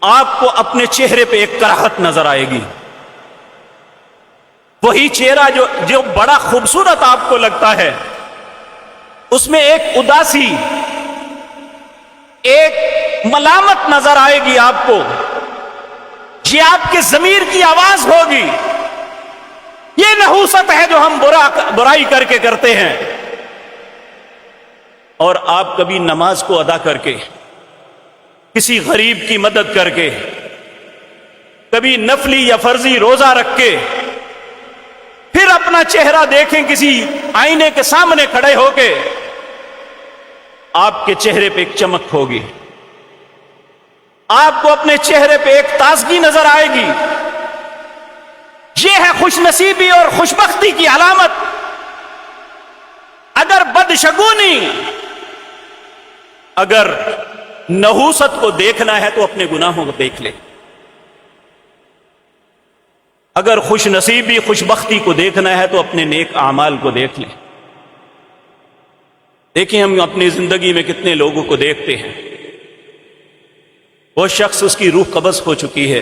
A: آپ کو اپنے چہرے پہ ایک کراہت نظر آئے گی۔ وہی چہرہ جو بڑا خوبصورت آپ کو لگتا ہے، اس میں ایک اداسی، ایک ملامت نظر آئے گی آپ کو، یہ آپ کے ضمیر کی آواز ہوگی۔ یہ نحوست ہے جو ہم برائی کر کے کرتے ہیں۔ اور آپ کبھی نماز کو ادا کر کے، کسی غریب کی مدد کر کے، کبھی نفلی یا فرضی روزہ رکھ کے، پھر اپنا چہرہ دیکھیں کسی آئینے کے سامنے کھڑے ہو کے، آپ کے چہرے پہ ایک چمک ہوگی، آپ کو اپنے چہرے پہ ایک تازگی نظر آئے گی۔ یہ ہے خوش نصیبی اور خوشبختی کی علامت۔ اگر بدشگونی، اگر نحوست کو دیکھنا ہے تو اپنے گناہوں کو دیکھ لے، اگر خوش نصیبی خوشبختی کو دیکھنا ہے تو اپنے نیک اعمال کو دیکھ لیں۔ دیکھیں ہم اپنی زندگی میں کتنے لوگوں کو دیکھتے ہیں، وہ شخص، اس کی روح قبض ہو چکی ہے،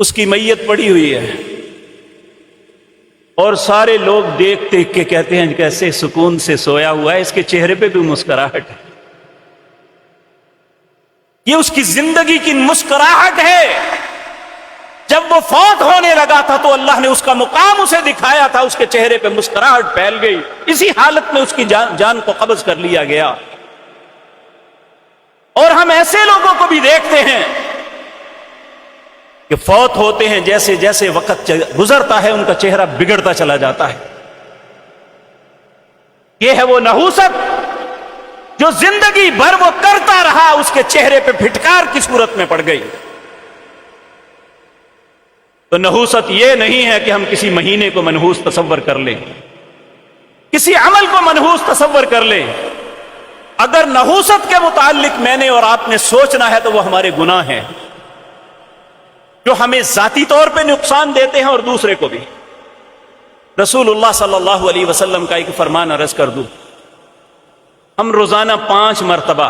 A: اس کی میت پڑی ہوئی ہے، اور سارے لوگ دیکھتے کہ کہتے ہیں کیسے سکون سے سویا ہوا ہے، اس کے چہرے پہ بھی مسکراہٹ ہے۔ یہ اس کی زندگی کی مسکراہٹ ہے۔ جب وہ فوت ہونے لگا تھا تو اللہ نے اس کا مقام اسے دکھایا تھا، اس کے چہرے پہ مسکراہٹ پھیل گئی، اسی حالت میں اس کی جان کو قبض کر لیا گیا۔ اور ہم ایسے لوگوں کو بھی دیکھتے ہیں کہ فوت ہوتے ہیں، جیسے جیسے وقت گزرتا ہے ان کا چہرہ بگڑتا چلا جاتا ہے۔ یہ ہے وہ نحوست جو زندگی بھر وہ کرتا رہا، اس کے چہرے پہ پھٹکار کی صورت میں پڑ گئی۔ تو نحوست یہ نہیں ہے کہ ہم کسی مہینے کو منحوس تصور کر لیں، کسی عمل کو منحوس تصور کر لیں۔ اگر نحوست کے متعلق میں نے اور آپ نے سوچنا ہے تو وہ ہمارے گناہ ہیں جو ہمیں ذاتی طور پہ نقصان دیتے ہیں اور دوسرے کو بھی۔ رسول اللہ صلی اللہ علیہ وسلم کا ایک فرمان عرض کر دوں، ہم روزانہ 5 مرتبہ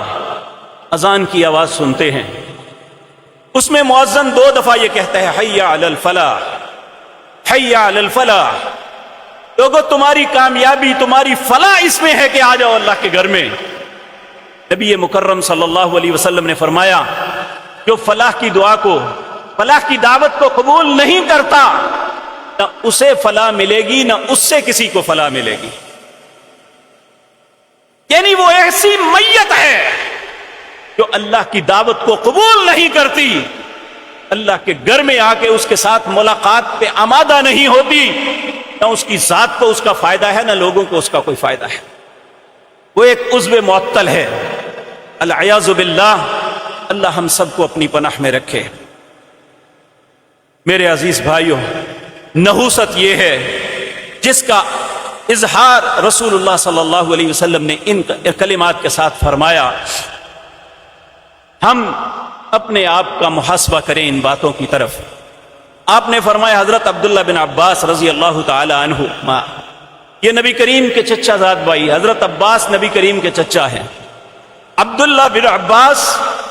A: اذان کی آواز سنتے ہیں، اس میں مؤذن 2 دفعہ یہ کہتا ہے حی علی الفلاح، حی علی الفلاح، لوگو تمہاری کامیابی، تمہاری فلاح اس میں ہے کہ آ جاؤ اللہ کے گھر میں۔ نبی مکرم صلی اللہ علیہ وسلم نے فرمایا، جو فلاح کی دعا کو، فلاح کی دعوت کو قبول نہیں کرتا، نہ اسے فلاح ملے گی نہ اس سے کسی کو فلاح ملے گی۔ یعنی وہ ایسی میت ہے جو اللہ کی دعوت کو قبول نہیں کرتی، اللہ کے گھر میں آ کے اس کے ساتھ ملاقات پہ آمادہ نہیں ہوتی، نہ اس کی ذات کو اس کا فائدہ ہے نہ لوگوں کو اس کا کوئی فائدہ ہے۔ وہ ایک عضو معطل ہے، العیاذ باللہ۔ اللہ ہم سب کو اپنی پناہ میں رکھے۔ میرے عزیز بھائیوں، نحوست یہ ہے جس کا اظہار رسول اللہ صلی اللہ علیہ وسلم نے ان کلمات کے ساتھ فرمایا۔ ہم اپنے آپ کا محاسبہ کریں ان باتوں کی طرف۔ آپ نے فرمایا، حضرت عبداللہ بن عباس رضی اللہ تعالی عنہ، یہ نبی کریم کے چچا زاد بھائی، حضرت عباس نبی کریم کے چچا ہیں، عبداللہ بن عباس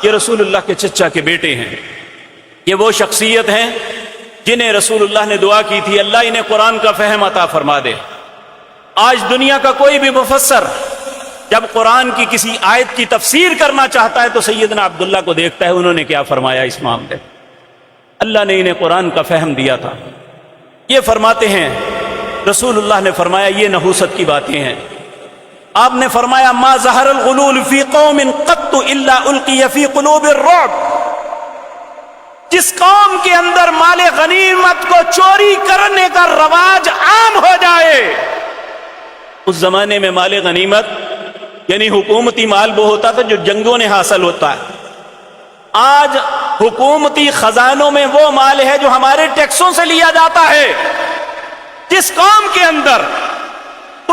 A: یہ رسول اللہ کے چچا کے بیٹے ہیں۔ یہ وہ شخصیت ہیں جنہیں رسول اللہ نے دعا کی تھی، اللہ انہیں قرآن کا فہم عطا فرما دے۔ آج دنیا کا کوئی بھی مفسر جب قرآن کی کسی آیت کی تفسیر کرنا چاہتا ہے تو سیدنا عبداللہ کو دیکھتا ہے انہوں نے کیا فرمایا اس معاملے۔ اللہ نے انہیں قرآن کا فہم دیا تھا۔ یہ فرماتے ہیں، رسول اللہ نے فرمایا یہ نحوست کی باتیں ہیں۔ آپ نے فرمایا، ما ظہر الغلول فی قوم قط الا القی فی قلوب الرعب۔ جس قوم کے اندر مال غنیمت کو چوری کرنے کا رواج عام ہو جائے، اس زمانے میں مال غنیمت یعنی حکومتی مال وہ ہوتا تھا جو جنگوں نے حاصل ہوتا ہے۔ آج حکومتی خزانوں میں وہ مال ہے جو ہمارے ٹیکسوں سے لیا جاتا ہے۔ جس قوم کے اندر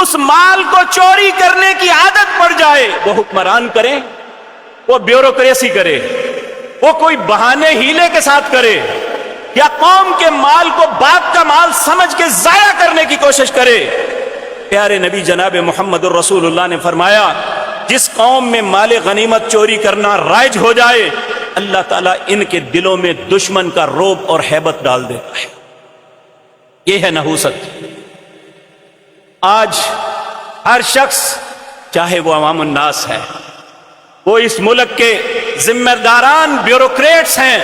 A: اس مال کو چوری کرنے کی عادت پڑ جائے، وہ حکمران کرے، وہ بیوروکریسی کرے، وہ کوئی بہانے ہیلے کے ساتھ کرے، یا قوم کے مال کو باپ کا مال سمجھ کے ضائع کرنے کی کوشش کرے، پیارے نبی جناب محمد الرسول اللہ نے فرمایا، جس قوم میں مال غنیمت چوری کرنا رائج ہو جائے، اللہ تعالیٰ ان کے دلوں میں دشمن کا رعب اور ہیبت ڈال دیتا ہے۔ یہ ہے نحوست۔ آج ہر شخص، چاہے وہ عوام الناس ہے، وہ اس ملک کے ذمہ داران بیوروکریٹس ہیں،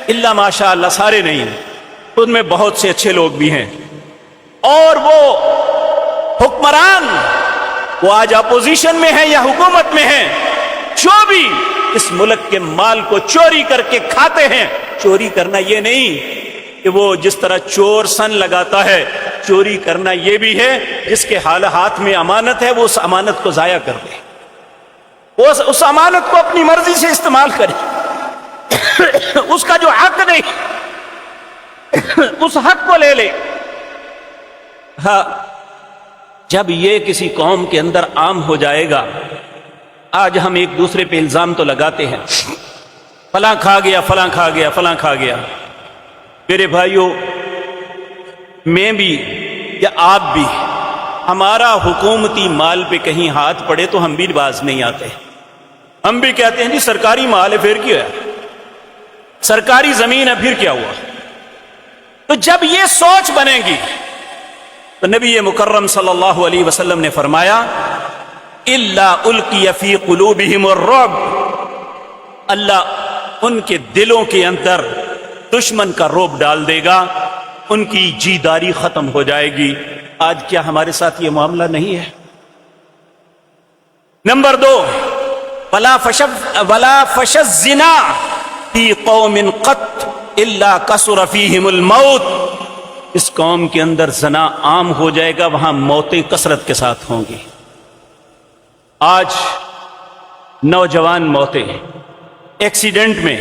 A: الا ماشاء اللہ سارے نہیں، ان میں بہت سے اچھے لوگ بھی ہیں، اور وہ حکمران، وہ آج اپوزیشن میں ہیں یا حکومت میں ہیں، جو بھی اس ملک کے مال کو چوری کر کے کھاتے ہیں۔ چوری کرنا یہ نہیں کہ وہ جس طرح چور سن لگاتا ہے، چوری کرنا یہ بھی ہے جس کے ہاتھ میں امانت ہے وہ اس امانت کو ضائع کر دے، وہ اس امانت کو اپنی مرضی سے استعمال کرے، اس کا جو حق نہیں اس حق کو لے لے۔ ہاں، جب یہ کسی قوم کے اندر عام ہو جائے گا، آج ہم ایک دوسرے پہ الزام تو لگاتے ہیں، فلاں کھا گیا، فلاں کھا گیا، فلاں کھا گیا۔ میرے بھائیوں، میں بھی یا آپ بھی، ہمارا حکومتی مال پہ کہیں ہاتھ پڑے تو ہم بھی باز نہیں آتے، ہم بھی کہتے ہیں جی سرکاری مال ہے پھر کیا ہے، سرکاری زمین ہے پھر کیا ہوا۔ تو جب یہ سوچ بنے گی تو نبی مکرم صلی اللہ علیہ وسلم نے فرمایا، الا القی فی قلوبہم الرعب، اللہ ان کے دلوں کے اندر دشمن کا رعب ڈال دے گا، ان کی جیداری ختم ہو جائے گی۔ آج کیا ہمارے ساتھ یہ معاملہ نہیں ہے؟ نمبر 2، ولا فش الزنا فی قوم قط الا کثر فیہم الموت۔ اس قوم کے اندر زنا عام ہو جائے گا، وہاں موتیں کثرت کے ساتھ ہوں گی۔ آج نوجوان موتیں ایکسیڈنٹ میں،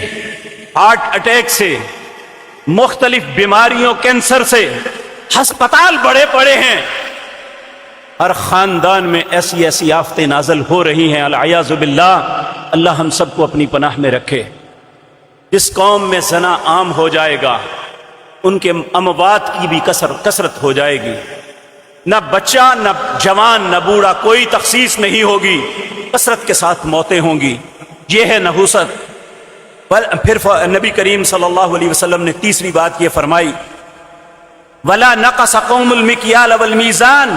A: ہارٹ اٹیک سے، مختلف بیماریوں، کینسر سے، ہسپتال بڑے پڑے ہیں، ہر خاندان میں ایسی ایسی آفتیں نازل ہو رہی ہیں، العیاذ باللہ۔ اللہ ہم سب کو اپنی پناہ میں رکھے۔ جس قوم میں زنا عام ہو جائے گا، ان کے اموات کی بھی کثرت ہو جائے گی، نہ بچہ نہ جوان نہ بوڑھا، کوئی تخصیص نہیں ہوگی، کثرت کے ساتھ موتیں ہوں گی۔ یہ ہے نحوست۔ پھر نبی کریم صلی اللہ علیہ وسلم نے تیسری بات یہ فرمائی، وَلَا نَقَصَ قَوْمُ الْمِكْيَالَ وَالْمِيزَانِ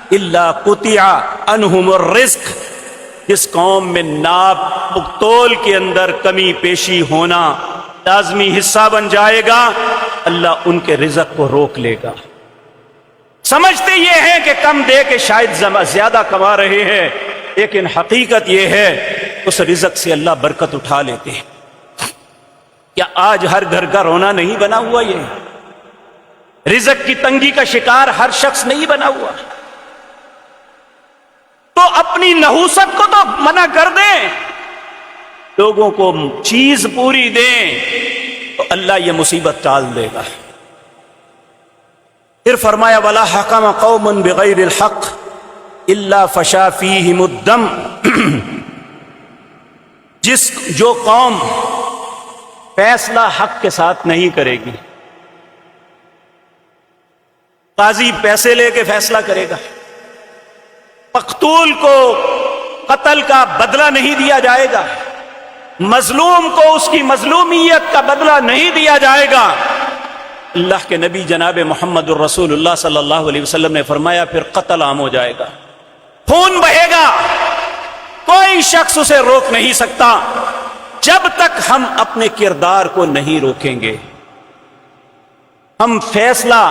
A: إِلَّا قُطِعَ عَنْهُمُ الرِّزْقُ۔ جس قوم میں ناپ تول کے اندر کمی پیشی ہونا لازمی حصہ بن جائے گا، اللہ ان کے رزق کو روک لے گا۔ سمجھتے یہ ہیں کہ کم دے کے شاید زیادہ کما رہے ہیں، لیکن حقیقت یہ ہے اس رزق سے اللہ برکت اٹھا لیتے ہیں۔ کیا آج ہر گھر کا رونا نہیں بنا ہوا؟ یہ رزق کی تنگی کا شکار ہر شخص نہیں بنا ہوا؟ تو اپنی نحوست کو تو منع کر دیں، لوگوں کو چیز پوری دیں، تو اللہ یہ مصیبت ٹال دے گا۔ پھر فرمایا وَلَا حَكَمَ قَوْمٌ بِغَيْرِ الْحَقِّ إِلَّا فَشَا فِيهِمُ الدَّمَ، جو قوم فیصلہ حق کے ساتھ نہیں کرے گی، قاضی پیسے لے کے فیصلہ کرے گا، مقتول کو قتل کا بدلہ نہیں دیا جائے گا، مظلوم کو اس کی مظلومیت کا بدلہ نہیں دیا جائے گا، اللہ کے نبی جناب محمد الرسول اللہ صلی اللہ علیہ وسلم نے فرمایا پھر قتل عام ہو جائے گا، خون بہے گا، کوئی شخص اسے روک نہیں سکتا جب تک ہم اپنے کردار کو نہیں روکیں گے۔ ہم فیصلہ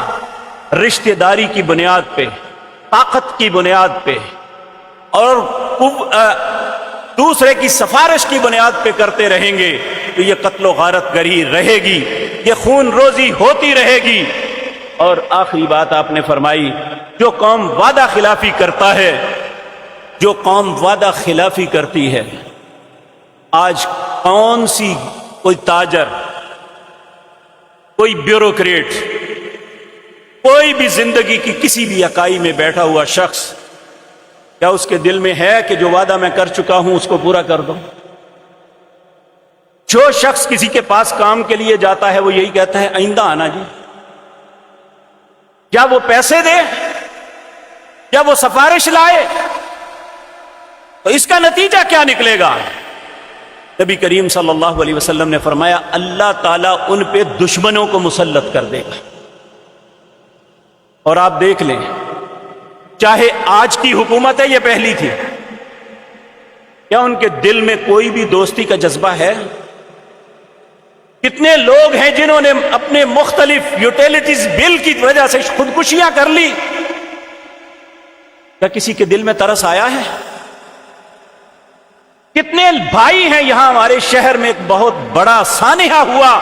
A: رشتہ داری کی بنیاد پہ، طاقت کی بنیاد پہ اور دوسرے کی سفارش کی بنیاد پہ کرتے رہیں گے تو یہ قتل و غارت گری رہے گی، یہ خون روزی ہوتی رہے گی۔ اور آخری بات آپ نے فرمائی جو قوم وعدہ خلافی کرتا ہے، جو قوم وعدہ خلافی کرتی ہے، آج کون سی کوئی تاجر، کوئی بیوروکریٹ، کوئی بھی زندگی کی کسی بھی اکائی میں بیٹھا ہوا شخص، کیا اس کے دل میں ہے کہ جو وعدہ میں کر چکا ہوں اس کو پورا کر دوں؟ جو شخص کسی کے پاس کام کے لیے جاتا ہے وہ یہی کہتا ہے آئندہ آنا جی، کیا وہ پیسے دے یا وہ سفارش لائے، تو اس کا نتیجہ کیا نکلے گا؟ نبی کریم صلی اللہ علیہ وسلم نے فرمایا اللہ تعالیٰ ان پہ دشمنوں کو مسلط کر دے گا۔ اور آپ دیکھ لیں، چاہے آج کی حکومت ہے یہ پہلی تھی، کیا ان کے دل میں کوئی بھی دوستی کا جذبہ ہے؟ کتنے لوگ ہیں جنہوں نے اپنے مختلف یوٹیلیٹیز بل کی وجہ سے خودکشیاں کر لی؟ کیا کسی کے دل میں ترس آیا ہے؟ کتنے بھائی ہیں یہاں ہمارے شہر میں ایک بہت بڑا سانحہ ہوا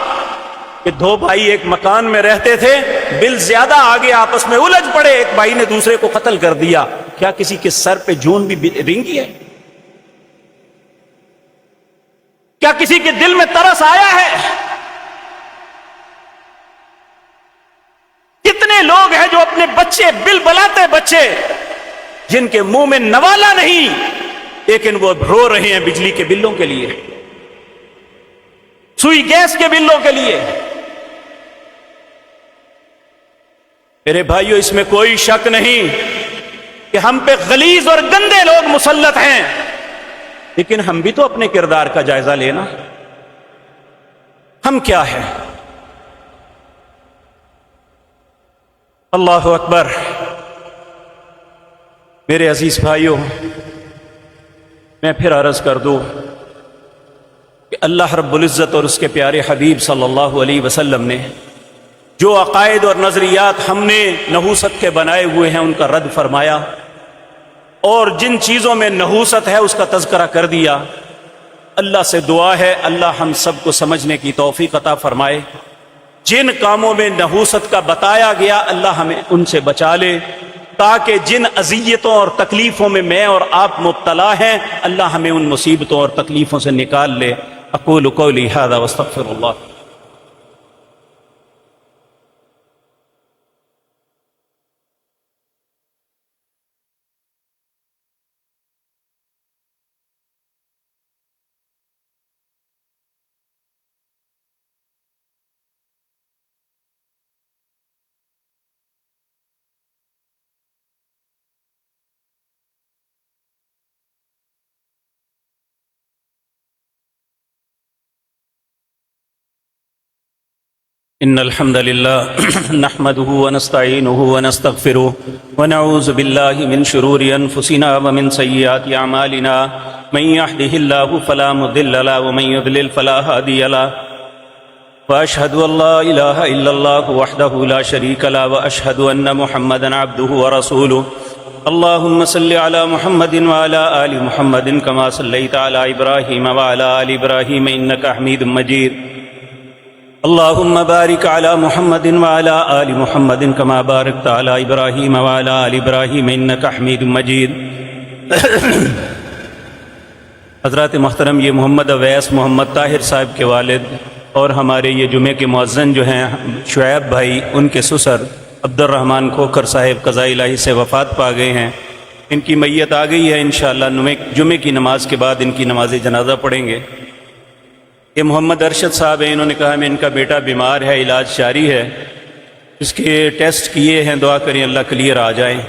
A: کہ دو بھائی ایک مکان میں رہتے تھے، بل زیادہ آگے آپس میں الجھ پڑے، ایک بھائی نے دوسرے کو قتل کر دیا۔ کیا کسی کے سر پہ جون بھی رینگی ہے؟ کیا کسی کے دل میں ترس آیا ہے؟ کتنے لوگ ہیں جو اپنے بچے، بل بلاتے بچے جن کے منہ میں نوالا نہیں لیکن وہ رو رہے ہیں بجلی کے بلوں کے لیے، سوئی گیس کے بلوں کے لیے۔ میرے بھائیو، اس میں کوئی شک نہیں کہ ہم پہ غلیظ اور گندے لوگ مسلط ہیں، لیکن ہم بھی تو اپنے کردار کا جائزہ لینا، ہم کیا ہیں؟ اللہ اکبر۔ میرے عزیز بھائیو، میں پھر عرض کر دوں کہ اللہ رب العزت اور اس کے پیارے حبیب صلی اللہ علیہ وسلم نے جو عقائد اور نظریات ہم نے نحوست کے بنائے ہوئے ہیں ان کا رد فرمایا، اور جن چیزوں میں نحوست ہے اس کا تذکرہ کر دیا۔ اللہ سے دعا ہے اللہ ہم سب کو سمجھنے کی توفیق عطا فرمائے۔ جن کاموں میں نحوست کا بتایا گیا اللہ ہمیں ان سے بچا لے، تاکہ جن اذیتوں اور تکلیفوں میں میں اور آپ مبتلا ہیں اللہ ہمیں ان مصیبتوں اور تکلیفوں سے نکال لے۔ اقول قولی ھذا واستغفر اللہ۔ إن الحمد لله نحمده ونستعينه ونستغفره ونعوذ بالله من شرور أنفسنا ومن سيئات أعمالنا من يهده الله فلا مضل له ومن يضلل فلا هادي له وأشهد أن لا إله إلا الله وحده لا شريك له وأشهد أن محمدا عبده ورسوله اللهم صل على محمد وعلى آل محمد كما صليت على إبراهيم وعلى آل إبراهيم إنك حميد مجيد اللهم بارك على محمد وعلى آل محمد كما باركت على إبراهيم وعلى آل إبراهيم إنك حميد مجيد۔ حضرات محترم، یہ محمد اویس محمد طاہر صاحب کے والد اور ہمارے یہ جمعے کے مؤذن جو ہیں شعیب بھائی، ان کے سسر عبد الرحمن کھوکھر صاحب قضاء الہی سے وفات پا گئے ہیں، ان کی میت آ گئی ہے، انشاءاللہ جمعے کی نماز کے بعد ان کی نماز جنازہ پڑھیں گے۔ یہ محمد ارشد صاحب ہیں، انہوں نے کہا میں ان کا بیٹا بیمار ہے، علاج جاری ہے، اس کے ٹیسٹ کیے ہیں، دعا کریں اللہ کلیئر آ جائیں۔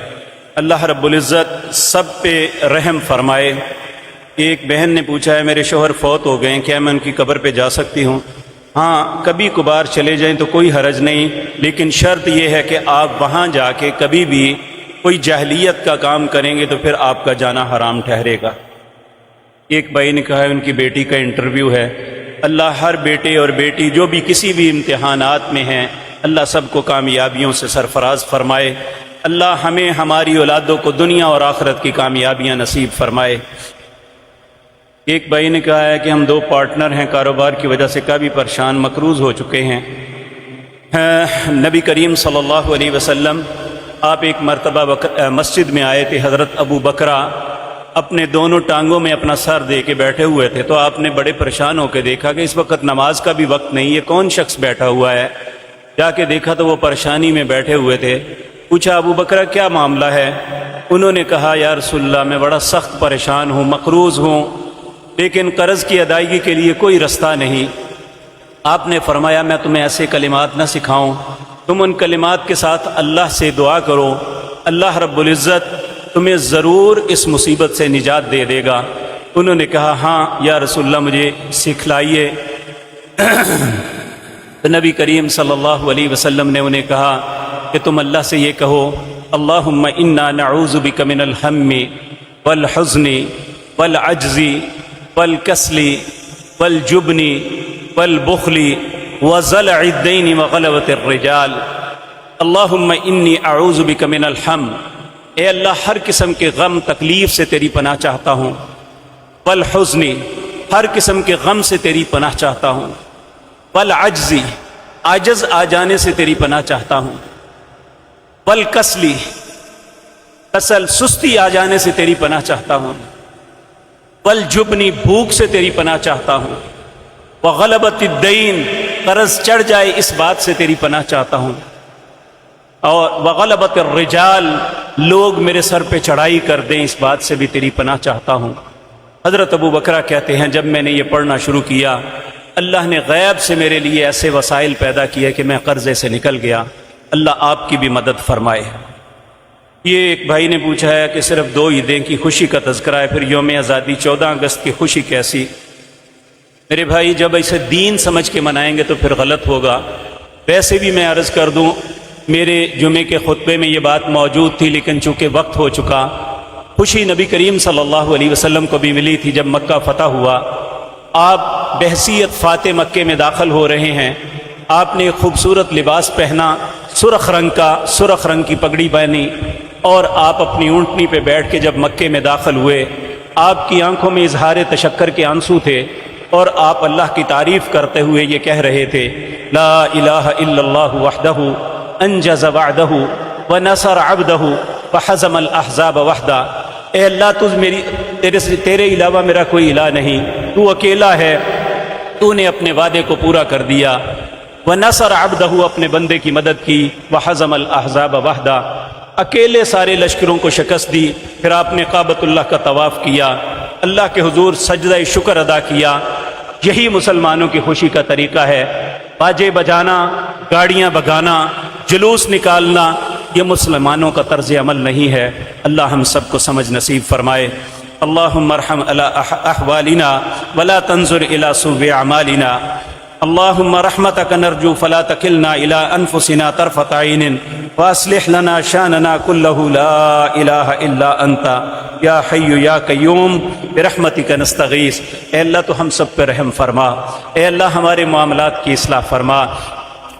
A: اللہ رب العزت سب پہ رحم فرمائے۔ ایک بہن نے پوچھا ہے میرے شوہر فوت ہو گئے ہیں، کیا میں ان کی قبر پہ جا سکتی ہوں؟ ہاں، کبھی کبھار چلے جائیں تو کوئی حرج نہیں، لیکن شرط یہ ہے کہ آپ وہاں جا کے کبھی بھی کوئی جاہلیت کا کام کریں گے تو پھر آپ کا جانا حرام ٹھہرے گا۔ ایک بھائی نے کہا ہے ان کی بیٹی کا انٹرویو ہے، اللہ ہر بیٹے اور بیٹی جو بھی کسی بھی امتحانات میں ہیں، اللہ سب کو کامیابیوں سے سرفراز فرمائے۔ اللہ ہمیں ہماری اولادوں کو دنیا اور آخرت کی کامیابیاں نصیب فرمائے۔ ایک بھائی نے کہا ہے کہ ہم 2 پارٹنر ہیں، کاروبار کی وجہ سے کافی پریشان مقروض ہو چکے ہیں۔ نبی کریم صلی اللہ علیہ وسلم آپ ایک مرتبہ مسجد میں آئے تھے، حضرت ابو بکرہ اپنے دونوں ٹانگوں میں اپنا سر دے کے بیٹھے ہوئے تھے، تو آپ نے بڑے پریشان ہو کے دیکھا کہ اس وقت نماز کا بھی وقت نہیں، یہ کون شخص بیٹھا ہوا ہے؟ جا کے دیکھا تو وہ پریشانی میں بیٹھے ہوئے تھے۔ پوچھا ابو بکرہ کیا معاملہ ہے؟ انہوں نے کہا یا رسول اللہ میں بڑا سخت پریشان ہوں، مقروض ہوں، لیکن قرض کی ادائیگی کے لیے کوئی رستہ نہیں۔ آپ نے فرمایا میں تمہیں ایسے کلمات نہ سکھاؤں، تم ان کلمات کے ساتھ اللہ سے دعا کرو، اللہ رب العزت تمہیں ضرور اس مصیبت سے نجات دے دے گا۔ انہوں نے کہا ہاں یا رسول اللہ مجھے سکھلائیے۔ تو نبی کریم صلی اللہ علیہ وسلم نے انہیں کہا کہ تم اللہ سے یہ کہو اللہم انا نعوذ بک من الہم والحزن والعجز والکسل والجبن والبخل وضلع الدین وغلبۃ الرجال۔ اللہم انی اعوذ بک من الہم، اے اللہ ہر قسم کے غم تکلیف سے تیری پناہ چاہتا ہوں، والحزن ہر قسم کے غم سے تیری پناہ چاہتا ہوں، والعجز عاجز آ جانے سے تیری پناہ چاہتا ہوں، والکسل کسل سستی آ جانے سے تیری پناہ چاہتا ہوں، والجبن بھوک سے تیری پناہ چاہتا ہوں، وغلبۃ الدین قرض چڑھ جائے اس بات سے تیری پناہ چاہتا ہوں، اور وغلبۃ الرجال لوگ میرے سر پہ چڑھائی کر دیں اس بات سے بھی تیری پناہ چاہتا ہوں۔ حضرت ابو بکرہ کہتے ہیں جب میں نے یہ پڑھنا شروع کیا اللہ نے غیب سے میرے لیے ایسے وسائل پیدا کیے کہ میں قرضے سے نکل گیا۔ اللہ آپ کی بھی مدد فرمائے۔ یہ ایک بھائی نے پوچھا ہے کہ صرف 2 عیدیں کی خوشی کا تذکرہ ہے، پھر یوم آزادی 14 اگست کی خوشی کیسی؟ میرے بھائی جب اسے دین سمجھ کے منائیں گے تو پھر غلط ہوگا۔ ویسے بھی میں عرض کر دوں میرے جمعے کے خطبے میں یہ بات موجود تھی، لیکن چونکہ وقت ہو چکا، خوشی نبی کریم صلی اللہ علیہ وسلم کو بھی ملی تھی جب مکہ فتح ہوا۔ آپ بحیثیت فاتح مکے میں داخل ہو رہے ہیں، آپ نے ایک خوبصورت لباس پہنا، سرخ رنگ کی پگڑی پہنی، اور آپ اپنی اونٹنی پہ بیٹھ کے جب مکے میں داخل ہوئے، آپ کی آنکھوں میں اظہار تشکر کے آنسو تھے، اور آپ اللہ کی تعریف کرتے ہوئے یہ کہہ رہے تھے لا الہ الا اللہ وحدہ انجز وعدہ ونصر عبدہ وحزم الاحزاب وحدہ۔ اے اللہ تیرے علاوہ میرا کوئی الہ نہیں، تو اکیلا ہے، تو نے اپنے وعدے کو پورا کر دیا۔ ونصر عبدہ اپنے بندے کی مدد کی، وحزم الاحزاب وحدہ اکیلے سارے لشکروں کو شکست دی۔ پھر آپ نے کعبۃ اللہ کا طواف کیا، اللہ کے حضور سجدہ شکر ادا کیا۔ یہی مسلمانوں کی خوشی کا طریقہ ہے، باجے بجانا، گاڑیاں بگانا، جلوس نکالنا، یہ مسلمانوں کا طرز عمل نہیں ہے۔ اللہ ہم سب کو سمجھ نصیب فرمائے۔ اللہم ارحم علی احوالنا ولا تنظر الی سوء اعمالنا۔ اللہم رحمتک نرجو فلا تکلنا الی انفسنا طرفۃ عین واصلح لنا شاننا کلہ لا الہ الا انت یا حی یا قیوم برحمتک نستغیث۔ اے اللہ تو ہم سب پہ رحم فرما، اے اللہ ہمارے معاملات کی اصلاح فرما۔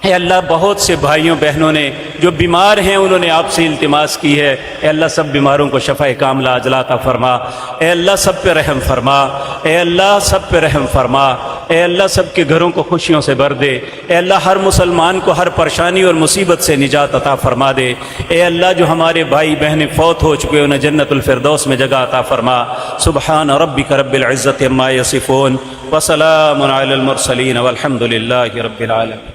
A: اے اللہ بہت سے بھائیوں بہنوں نے جو بیمار ہیں انہوں نے آپ سے التماس کی ہے، اے اللہ سب بیماروں کو شفا کاملہ عاجلہ عطا فرما۔ اے اللہ سب پہ رحم فرما، اے اللہ سب پہ رحم فرما۔ اے اللہ سب کے گھروں کو خوشیوں سے بھر دے، اے اللہ ہر مسلمان کو ہر پریشانی اور مصیبت سے نجات عطا فرما دے، اے اللہ جو ہمارے بھائی بہنیں فوت ہو چکے انہیں جنت الفردوس میں جگہ عطا فرما۔ سبحان ربک رب العزت عما یصفون وسلام علی المرسلین والحمد للہ رب العالمین۔